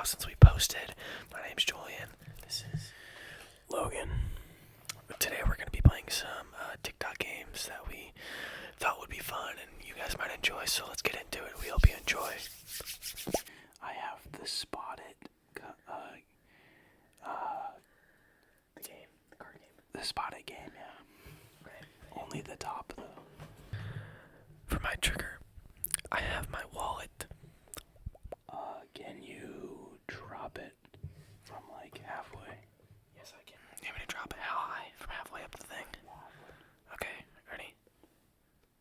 since we posted. My name's Julian. This is Logan. Today we're going to be playing some TikTok games that we thought would be fun and you guys might enjoy, so let's get into it. We hope you enjoy. I have the Spot It, the game, the card game. The Spot It game, yeah. Okay. Only the top, though. For my trigger, I have my wallet. Can you drop it from like halfway? Yes, I can. You want me to drop it how high? From halfway up the thing? Okay, ready?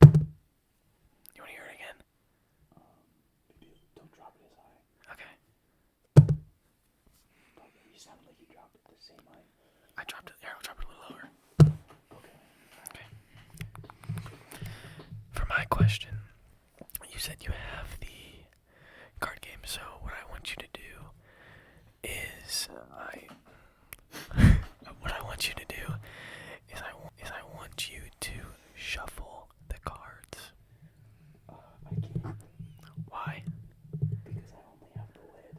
You want to hear it again? Don't drop it as high. Okay. You sounded like you dropped it the same height. I dropped it. Here, I'll drop it a little lower. Okay. For my question, you said you have the card game, so what I want you to do is I want you to shuffle the cards. I can't. Why? Because I only have the lid.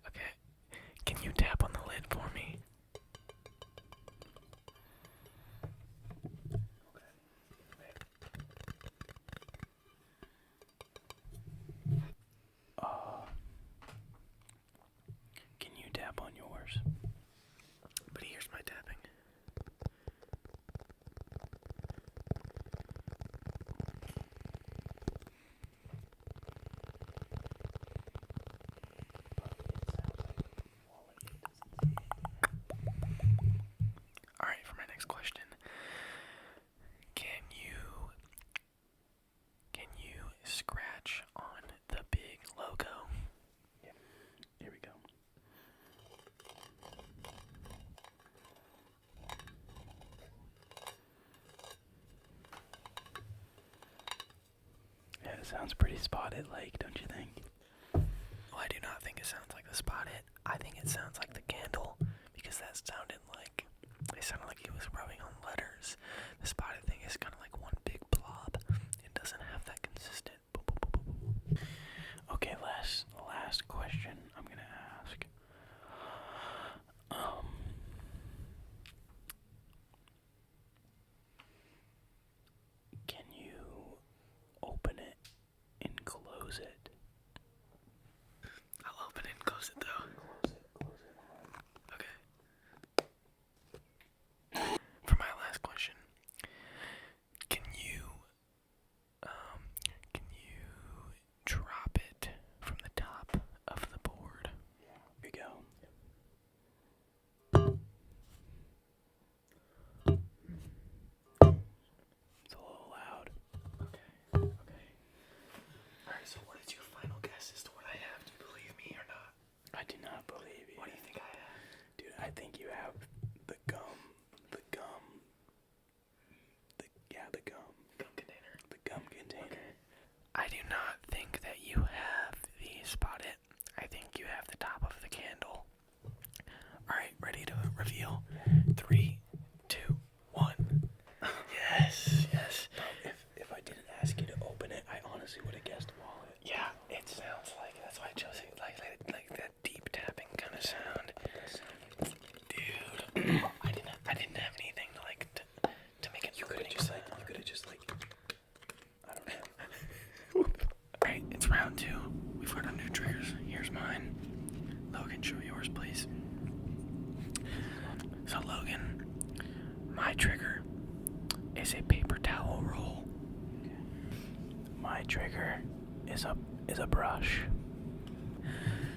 Okay. Can you tap on the lid for me? Can you tap on yours? But here's my tapping. Alright, for my next question. Can you scratch on the big logo? Yeah. Here we go. Yeah, it sounds pretty Spot-It-like, don't you think? Well, I do not think it sounds like the Spot-It. I think it sounds like the candle, because that sounded like, it sounded like it was rubbing on letters. The Spot-It thing is kind of like one big blob. It doesn't have that consistent. Okay, last question I'm gonna ask. Can you open it and close it? I'll open it and close it though. Close it. Okay. For my last question, can you drop it from the top of the board? Yeah. Here we go. It's a little loud. Okay. Alright, so what is your final guess as to what I have? Do you believe me or not? I do not believe you. What do you think I have? Dude, I think you have the gum. The gum container. The gum container. Okay. I do not think that you have the Spot It. I think you have the top of the candle. Alright, ready to reveal? 3, 2, 1. Yes. If I didn't ask you to open it, I honestly would have guessed wallet. Yeah, it sounds like, that's why I chose it, like that deep tapping kind of sound. Dude, I didn't have anything to like to make it. You could have just I don't know. Alright, it's round 2. We've got our new triggers. Here's mine. Logan, show yours, please. So Logan, my trigger is a paper towel roll. My trigger is a brush.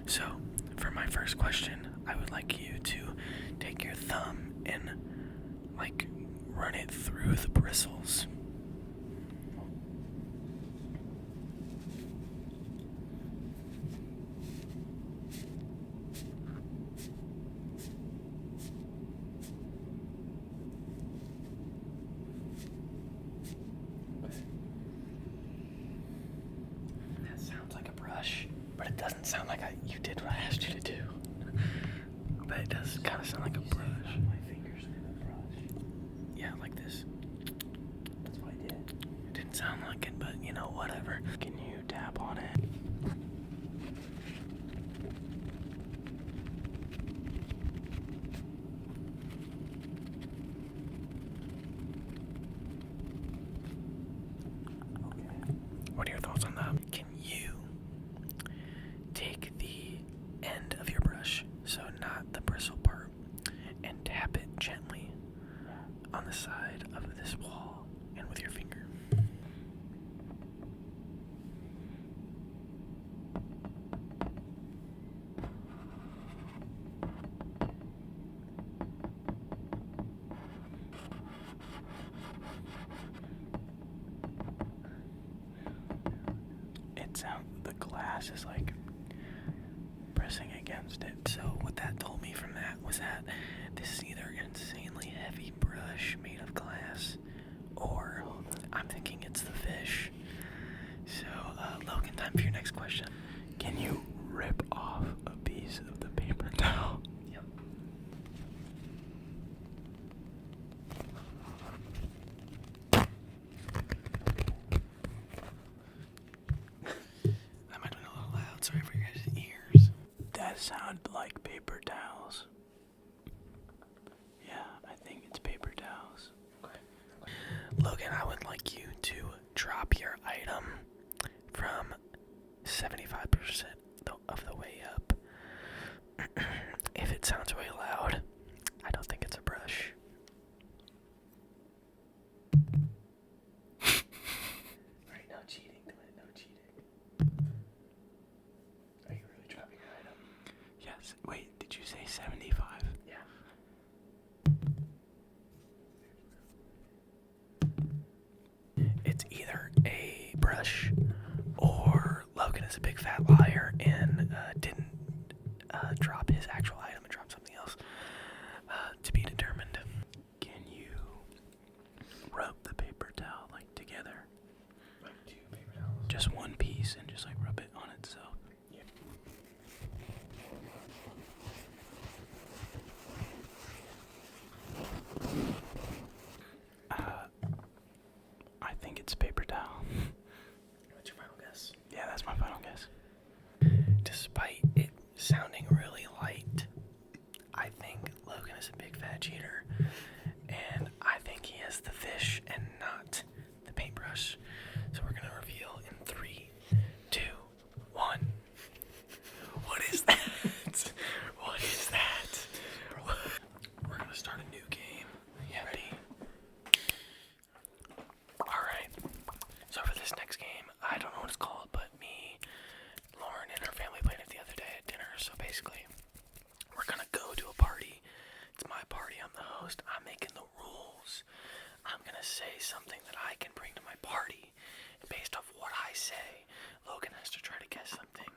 So, for my first question, I would like you to take your thumb and like run it through the bristles. That sounds like a brush, but it doesn't sound like you did what I asked you to do. But it does kind of sound like a brush. My fingers in a brush. Yeah, like this. That's what I did. It didn't sound like it, but you know, whatever. Can you tap on it? it sounds, the glass is like pressing against it. So what that told me from that was that this is either an insanely heavy brush made of glass, or I'm thinking it's the fish. So, Logan, time for your next question. Can you rip off a piece of the paper towel? Yep. That might have been a little loud. Sorry for your guys' ears. That sounded like paper towels. Yeah, I think it's paper towels. Logan, I would like you to drop your item from 75% of the way up. If it sounds really loud, I don't think it's a brush. Alright, no cheating, Clint, no cheating. Are you really dropping your item? Yes. Wait, did you say 75? Yeah. It's either a brush or Logan is a big fat liar and didn't drop his actual item and dropped something else. To be determined. Can you rub the paper towel like together? Like 2 paper towels. Just one piece and just like rub it on itself. Yeah. I think it's paper towel. What's your final guess? Yeah, that's my final guess. Despite it sounding really light, I think Logan is a big fat cheater, and I think he has the fish and not the paintbrush. So we're gonna reveal in 3, 2, 1. What is that? What is that? We're gonna start a new game. You ready? Alright. So for this next game, I don't know what it's called, but me, Lauren, and her family played it the other day at dinner. So basically, we're gonna go to a party. It's my party, I'm the host. I'm making the rules. I'm gonna say something that I can bring to my party. And based off what I say, Logan has to try to guess something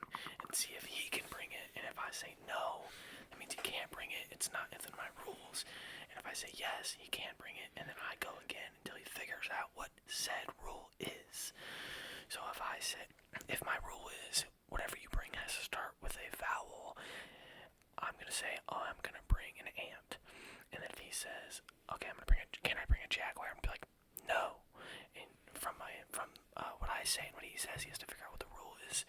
and see if he can bring it. And if I say no, that means he can't bring it. It's not within my rules. And if I say yes, he can't bring it. And then I go again until he figures out what said rule is. So if my rule is whatever you bring has to start with a vowel, I'm gonna say, oh, I'm gonna bring an ant. And then if he says, okay, can I bring a jaguar? I'm gonna be like, no. And from what I say and what he says, he has to figure out what the rule is.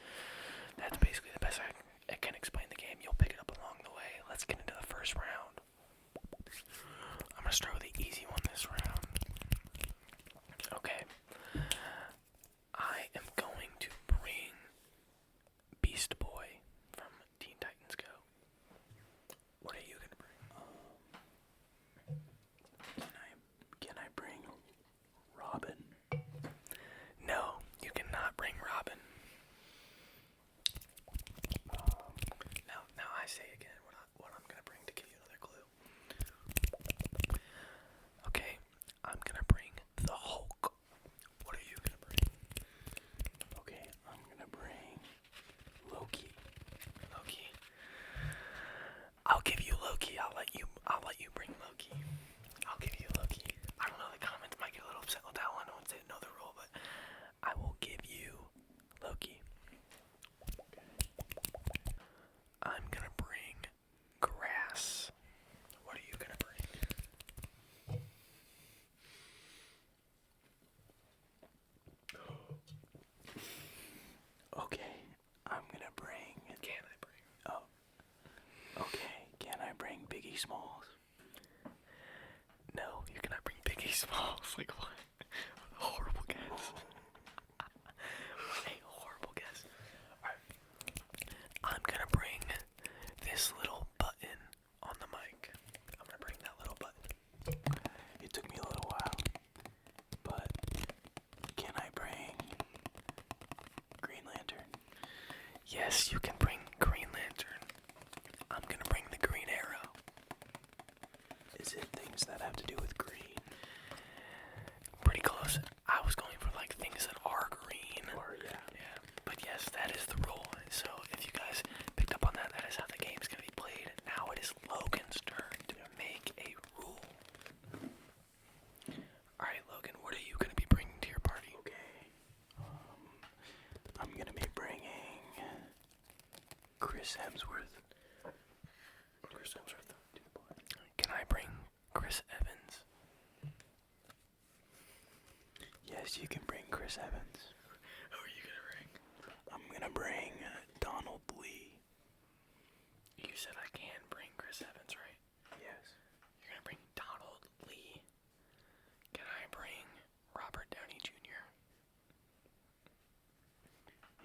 That's basically the best I can explain the game. You'll pick it up along the way. Let's get into the first round. I'm gonna start with the easy one this round. Okay. I am going to bring Beast Boy from Teen Titans Go. What are you gonna bring? Can I bring Robin? No, you cannot bring Robin. Now I say again what I'm gonna bring to give you another clue. Okay, I'm gonna bring the Hulk. What are you gonna bring? Okay, I'm gonna bring Loki. Loki. I'll give you Loki. I'll let you bring Loki. I'll give you Loki. I don't know, the comments might get a little upset with that one once they know the rule, but I will give you Loki. I'm gonna bring grass. What are you gonna bring? Okay, I'm gonna bring. Can I bring? Oh. Okay, can I bring Biggie Smalls? No, you cannot bring Biggie Smalls. Like what? Horrible guess. What a horrible guess. Alright. I'm gonna bring this little button on the mic. I'm gonna bring that little button. It took me a little while, but can I bring Green Lantern? Yes, you can bring Green Lantern. I'm gonna bring the Green Arrow. Is it things that have to do with green? Pretty close. I was going for like things that are green. Or, yeah. Yeah, but yes, Chris Hemsworth. Can I bring Chris Evans? Yes, you can bring Chris Evans. Who are you gonna bring? I'm gonna bring Donald Lee. You said I can bring Chris Evans, right? Yes. You're gonna bring Donald Lee. Can I bring Robert Downey Jr.?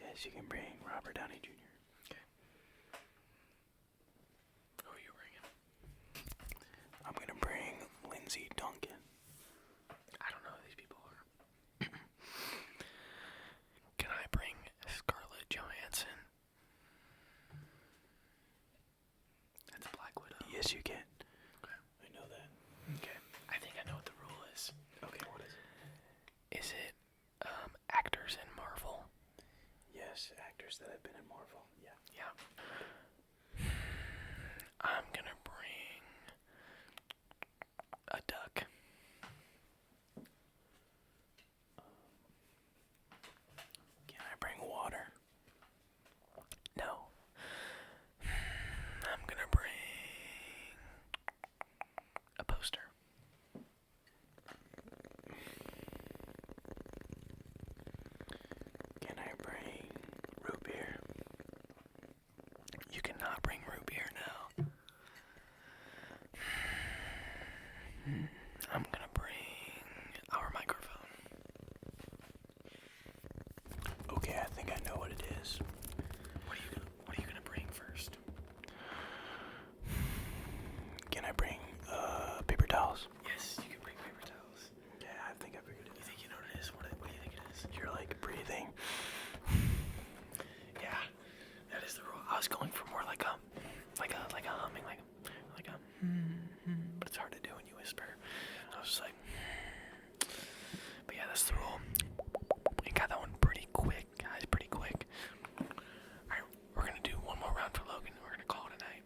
Yes, you can bring Robert Downey Jr. Okay. Who are you bringing? I'm gonna bring Lindsay Duncan. I don't know who these people are. Can I bring Scarlett Johansson? That's Black Widow. Yes, you can. Okay. I know that. Okay. I think I know what the rule is. Okay, what is it? Is it actors in Marvel? Yes, actors that have been in Marvel. Yeah. Yeah. I'm gonna bring a duck. Can I bring water? No. I'm gonna bring a poster. Can I bring root beer? You cannot bring root beer now. I'm gonna bring our microphone. Okay, I think I know what it is. What are you gonna bring first? Can I bring paper towels? Yes, you can bring paper towels. Yeah, I think I figured it You think you know what it is? What do you think it is? out. You're like breathing. Yeah, that is the rule. I was going for more like a humming, like a, but it's hard to do when you whisper. I was just like, but yeah, that's the rule. We got that one pretty quick, guys, pretty quick. Alright, we're gonna do one more round for Logan. We're gonna call it a night.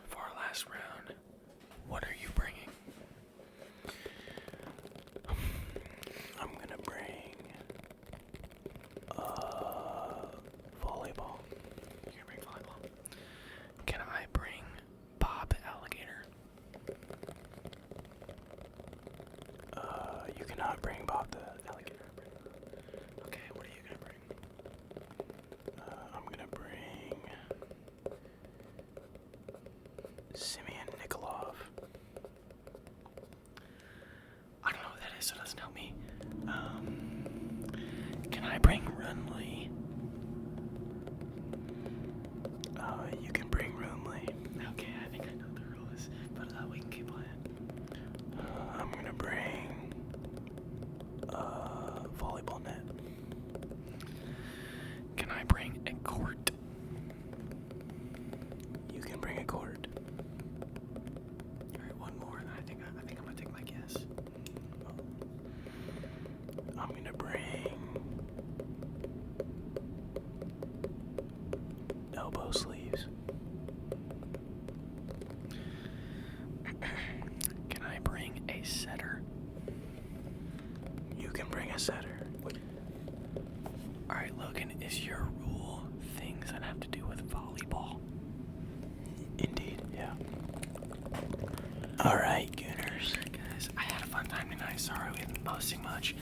For our last round, what are you bringing? I'm gonna bring volleyball. You're gonna bring volleyball. Can I bring Bob the alligator? You cannot bring Bob the alligator. Okay, what are you gonna bring? I'm gonna bring Simeon Nikolov. I don't know what that is, so it doesn't help me. Can I bring Runley? You can bring Roomley. Okay, I think I know what the rule is, but we can keep playing. I'm gonna bring volleyball net. Can I bring a court? You can bring a court. Alright, one more, and I think I'm gonna take my guess. I'm gonna bring elbow sleeves. Can I bring a setter? You can bring a setter. Alright, Logan, is your rule things that have to do with volleyball? Indeed, yeah. Alright, Gooners. Guys, I had a fun time tonight. Sorry we haven't been posting much.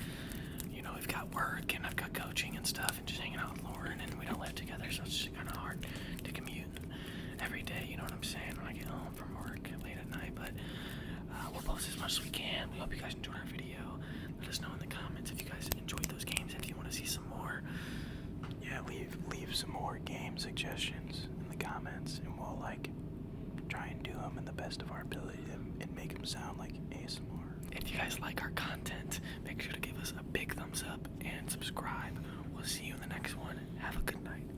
You know, we've got work and I've got coaching and stuff and just hanging out with Lauren, and we don't live together, so it's just kind of hard to commute every day, you know what I'm saying, when I get home from work late at night. But we'll post as much as we can. We hope you guys enjoyed our video. Let us know in the comments if you guys enjoyed those games, if you want to see some more. Yeah, leave some more game suggestions in the comments, and we'll try and do them in the best of our ability and make them sound like ASMR. If you guys like our content, make sure to give us a big thumbs up and subscribe. We'll see you in the next one. Have a good night.